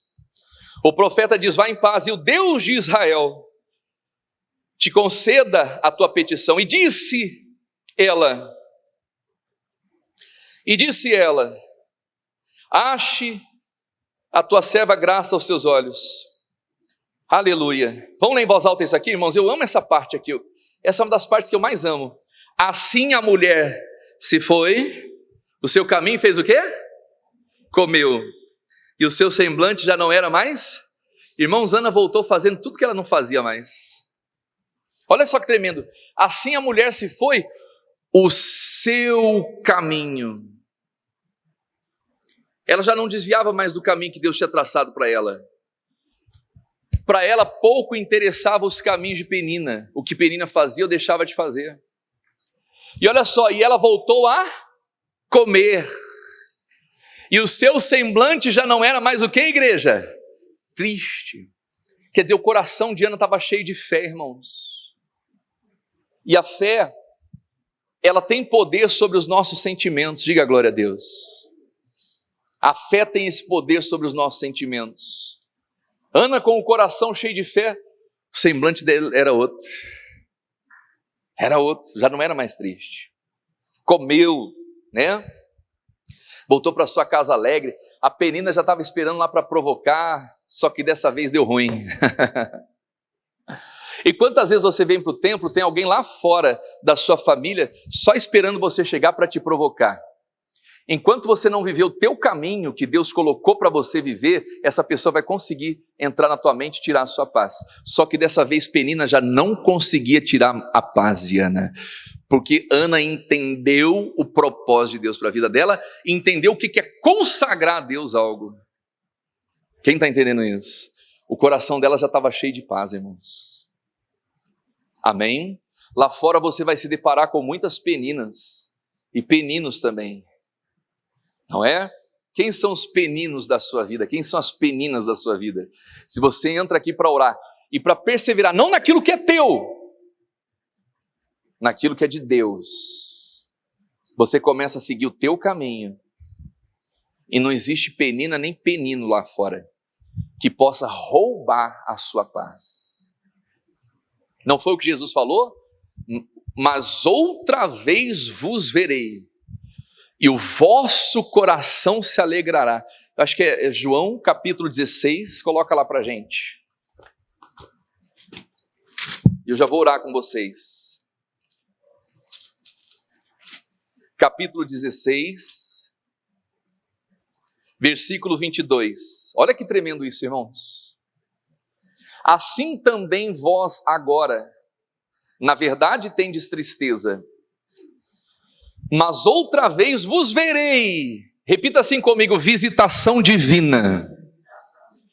O profeta diz: vai em paz, e o Deus de Israel te conceda a tua petição. E disse ela, ache a tua serva graça aos teus olhos. Aleluia. Vamos ler em voz alta isso aqui, irmãos? Eu amo essa parte aqui. Essa é uma das partes que eu mais amo. Assim a mulher se foi, o seu caminho fez o quê? Comeu. E o seu semblante já não era mais? Irmãos, Ana voltou fazendo tudo que ela não fazia mais. Olha só que tremendo. Assim a mulher se foi, o seu caminho. Ela já não desviava mais do caminho que Deus tinha traçado para ela. Para ela pouco interessava os caminhos de Penina. O que Penina fazia ou deixava de fazer. E olha só, e ela voltou a comer. E o seu semblante já não era mais o que, igreja? Triste. Quer dizer, o coração de Ana estava cheio de fé, irmãos. E a fé, ela tem poder sobre os nossos sentimentos. Diga glória a Deus. A fé tem esse poder sobre os nossos sentimentos. Ana, com o coração cheio de fé, o semblante dele era outro. Era outro, já não era mais triste. Comeu, né? Voltou para sua casa alegre. A Penina já estava esperando lá para provocar, só que dessa vez deu ruim. E quantas vezes você vem para o templo, tem alguém lá fora da sua família só esperando você chegar para te provocar. Enquanto você não viver o teu caminho que Deus colocou para você viver, essa pessoa vai conseguir entrar na tua mente e tirar a sua paz. Só que dessa vez Penina já não conseguia tirar a paz de Ana, porque Ana entendeu o propósito de Deus para a vida dela, entendeu o que é consagrar a Deus algo. Quem está entendendo isso? O coração dela já estava cheio de paz, irmãos. Amém? Lá fora você vai se deparar com muitas peninas e peninos também, não é? Quem são os peninos da sua vida? Quem são as peninas da sua vida? Se você entra aqui para orar e para perseverar, não naquilo que é teu, naquilo que é de Deus, você começa a seguir o teu caminho, e não existe penina nem penino lá fora que possa roubar a sua paz. Não foi o que Jesus falou? Mas outra vez vos verei, e o vosso coração se alegrará. Eu acho que é João capítulo 16, coloca lá para a gente. Eu já vou orar com vocês. Capítulo 16, versículo 22. Olha que tremendo isso, irmãos. Assim também vós agora, na verdade tendes tristeza, mas outra vez vos verei. Repita assim comigo: visitação divina.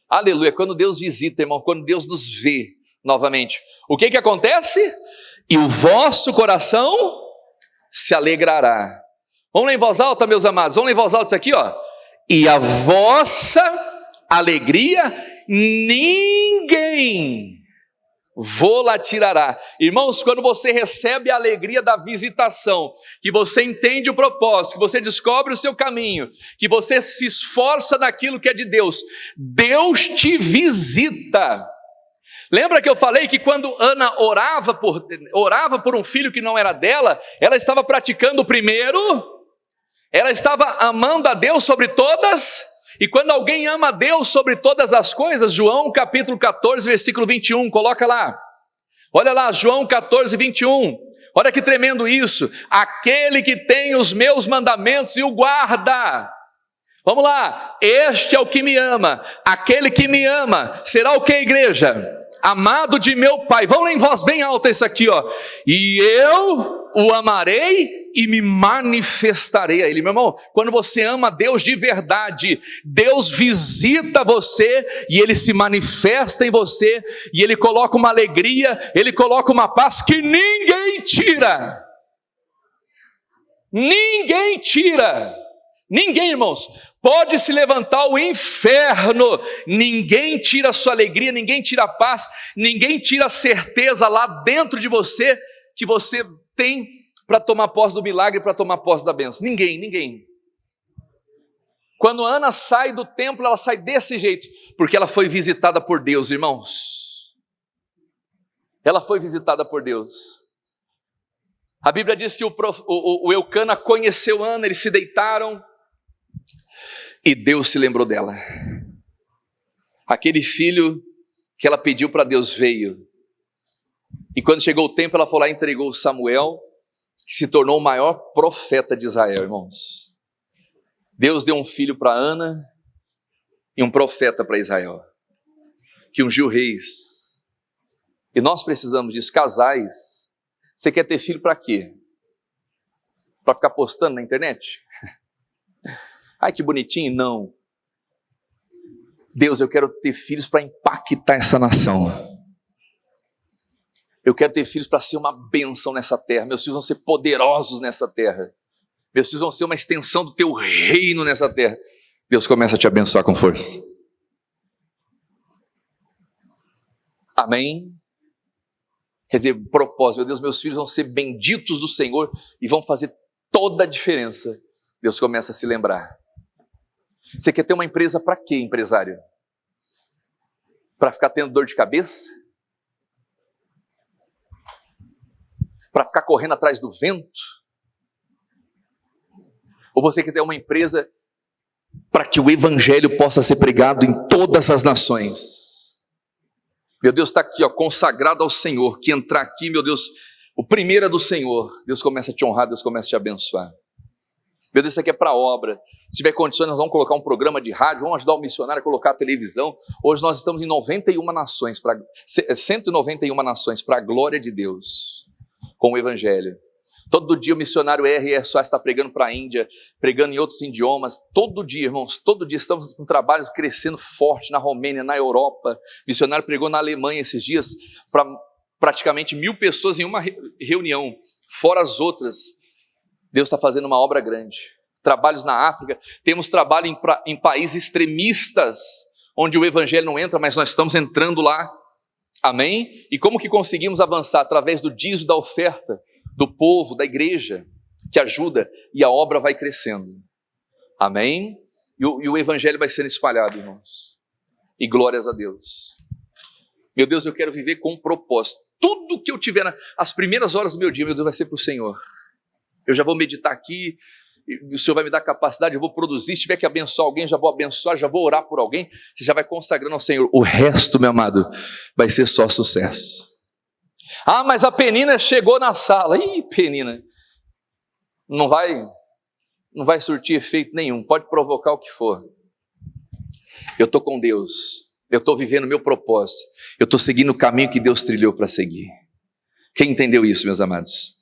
Aleluia, quando Deus visita, irmão, quando Deus nos vê novamente, o que acontece? E o vosso coração se alegrará. Vamos lá em voz alta, meus amados, vamos lá em voz alta isso aqui, ó. E a vossa alegria ninguém vô-la tirará. Irmãos, quando você recebe a alegria da visitação, que você entende o propósito, que você descobre o seu caminho, que você se esforça naquilo que é de Deus, Deus te visita. Lembra que eu falei que quando Ana orava por um filho que não era dela, ela estava praticando o primeiro, ela estava amando a Deus sobre todas. E quando alguém ama a Deus sobre todas as coisas, João capítulo 14, versículo 21, coloca lá. Olha lá, João 14, 21. Olha que tremendo isso. Aquele que tem os meus mandamentos e o guarda. Vamos lá. Este é o que me ama. Aquele que me ama será o que, igreja? Amado de meu Pai. Vamos lá em voz bem alta isso aqui, ó. E eu o amarei e me manifestarei a Ele. Meu irmão, quando você ama Deus de verdade, Deus visita você e Ele se manifesta em você, e Ele coloca uma alegria, Ele coloca uma paz que ninguém tira. Ninguém tira. Ninguém, irmãos. Pode se levantar o inferno, ninguém tira a sua alegria, ninguém tira a paz, ninguém tira a certeza lá dentro de você que você tem para tomar posse do milagre, para tomar posse da bênção. Ninguém. Quando Ana sai do templo, ela sai desse jeito, porque ela foi visitada por Deus, irmãos. Ela foi visitada por Deus. A Bíblia diz que o Eucana conheceu Ana, eles se deitaram, e Deus se lembrou dela. Aquele filho que ela pediu para Deus veio. E quando chegou o tempo, ela foi lá e entregou Samuel, que se tornou o maior profeta de Israel, irmãos. Deus deu um filho para Ana e um profeta para Israel, que ungiu reis. E nós precisamos disso, casais. Você quer ter filho para quê? Para ficar postando na internet? Ai, que bonitinho. Não. Deus, eu quero ter filhos para impactar essa nação. Eu quero ter filhos para ser uma bênção nessa terra. Meus filhos vão ser poderosos nessa terra. Meus filhos vão ser uma extensão do teu reino nessa terra. Deus começa a te abençoar com força. Amém? Quer dizer, propósito, meu Deus, meus filhos vão ser benditos do Senhor e vão fazer toda a diferença. Deus começa a se lembrar. Você quer ter uma empresa para quê, empresário? Para ficar tendo dor de cabeça? Para ficar correndo atrás do vento? Ou você quer ter uma empresa para que o evangelho possa ser pregado em todas as nações? Meu Deus, está aqui, ó, consagrado ao Senhor, que entrar aqui, meu Deus, o primeiro é do Senhor. Deus começa a te honrar, Deus começa a te abençoar. Meu Deus, isso aqui é para a obra. Se tiver condições, nós vamos colocar um programa de rádio, vamos ajudar o missionário a colocar a televisão. Hoje nós estamos em 91 nações, 191 nações, para a glória de Deus, com o evangelho. Todo dia o missionário R.R. Soares está pregando para a Índia, pregando em outros idiomas. Todo dia, irmãos, todo dia estamos com trabalhos crescendo forte na Romênia, na Europa. O missionário pregou na Alemanha esses dias para praticamente 1.000 pessoas em uma reunião, fora as outras. Deus está fazendo uma obra grande. Trabalhos na África, temos trabalho em países extremistas, onde o evangelho não entra, mas nós estamos entrando lá. Amém? E como que conseguimos avançar? Através do dízimo da oferta, do povo, da igreja, que ajuda, e a obra vai crescendo. Amém? E o evangelho vai sendo espalhado, irmãos. E glórias a Deus. Meu Deus, eu quero viver com um propósito. Tudo que eu tiver, as primeiras horas do meu dia, meu Deus, vai ser para o Senhor. Eu já vou meditar aqui, o Senhor vai me dar capacidade, eu vou produzir, se tiver que abençoar alguém, já vou abençoar, já vou orar por alguém, você já vai consagrando ao Senhor. O resto, meu amado, vai ser só sucesso. Ah, mas a Penina chegou na sala. Ih, Penina, não vai surtir efeito nenhum, pode provocar o que for. Eu estou com Deus, eu estou vivendo o meu propósito, eu estou seguindo o caminho que Deus trilhou para seguir. Quem entendeu isso, meus amados?